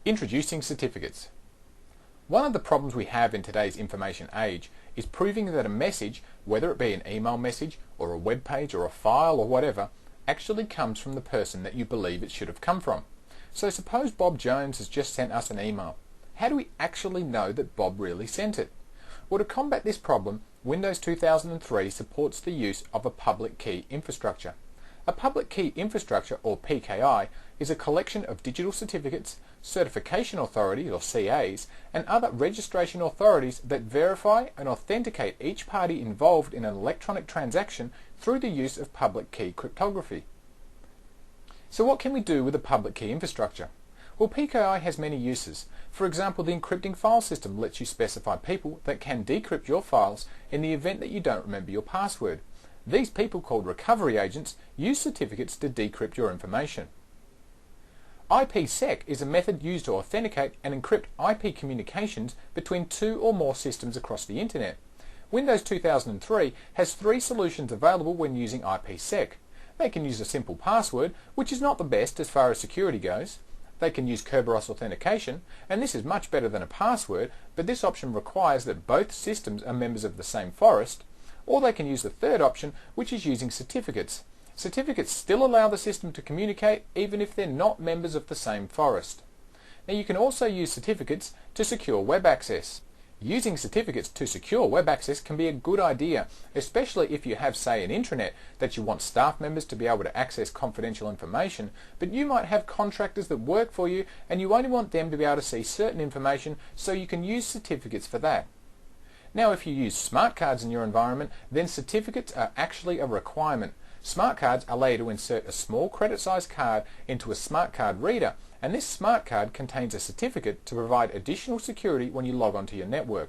Introducing certificates. One of the problems we have in today's information age is proving that a message, whether it be an email message or a web page or a file or whatever, actually comes from the person that you believe it should have come from. So suppose Bob Jones has just sent us an email. How do we actually know that Bob really sent it? Well, to combat this problem, Windows 2003 supports the use of a public key infrastructure. A public key infrastructure, or PKI, is a collection of digital certificates, certification authorities, or CAs, and other registration authorities that verify and authenticate each party involved in an electronic transaction through the use of public key cryptography. So what can we do with a public key infrastructure? Well, PKI has many uses. For example, the encrypting file system lets you specify people that can decrypt your files in the event that you don't remember your password. These people, called recovery agents, use certificates to decrypt your information. IPsec is a method used to authenticate and encrypt IP communications between two or more systems across the internet. Windows 2003 has 3 solutions available when using IPsec. They can use a simple password, which is not the best as far as security goes. They can use Kerberos authentication, and this is much better than a password, but this option requires that both systems are members of the same forest. Or they can use the third option, which is using certificates. Certificates still allow the system to communicate even if they're not members of the same forest. Now you can also use certificates to secure web access. Using certificates to secure web access can be a good idea, especially if you have, say, an intranet that you want staff members to be able to access confidential information, but you might have contractors that work for you and you only want them to be able to see certain information, so you can use certificates for that. Now, if you use smart cards in your environment, then certificates are actually a requirement. Smart cards allow you to insert a small credit-sized card into a smart card reader, and this smart card contains a certificate to provide additional security when you log onto your network.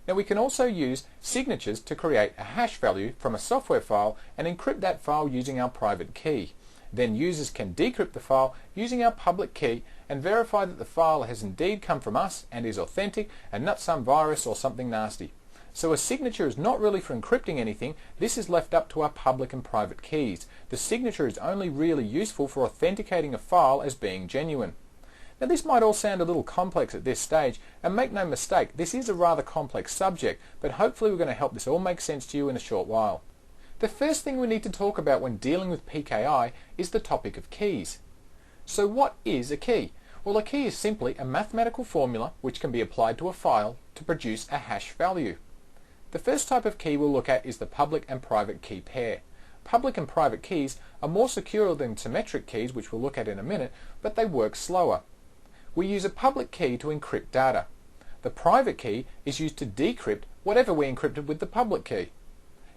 Now, we can also use signatures to create a hash value from a software file and encrypt that file using our private key. Then users can decrypt the file using our public key and verify that the file has indeed come from us and is authentic and not some virus or something nasty. So a signature is not really for encrypting anything. This is left up to our public and private keys. The signature is only really useful for authenticating a file as being genuine. Now, this might all sound a little complex at this stage, and make no mistake, this is a rather complex subject, but hopefully we're going to help this all make sense to you in a short while. The first thing we need to talk about when dealing with PKI is the topic of keys. So what is a key? Well, a key is simply a mathematical formula which can be applied to a file to produce a hash value. The first type of key we'll look at is the public and private key pair. Public and private keys are more secure than symmetric keys, which we'll look at in a minute, but they work slower. We use a public key to encrypt data. The private key is used to decrypt whatever we encrypted with the public key.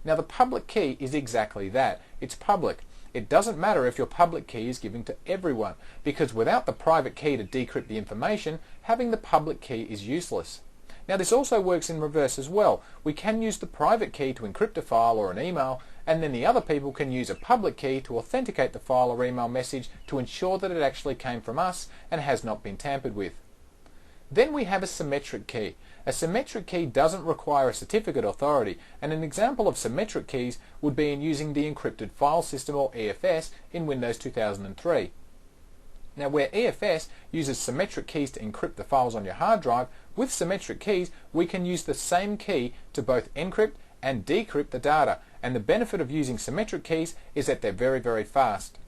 Now, the public key is exactly that. It's public. It doesn't matter if your public key is given to everyone, because without the private key to decrypt the information, having the public key is useless. Now, this also works in reverse as well. We can use the private key to encrypt a file or an email, and then the other people can use a public key to authenticate the file or email message to ensure that it actually came from us and has not been tampered with. Then we have a symmetric key. A symmetric key doesn't require a certificate authority, and an example of symmetric keys would be in using the encrypted file system, or EFS, in Windows 2003. Now, where EFS uses symmetric keys to encrypt the files on your hard drive, with symmetric keys we can use the same key to both encrypt and decrypt the data, and the benefit of using symmetric keys is that they're very, very fast.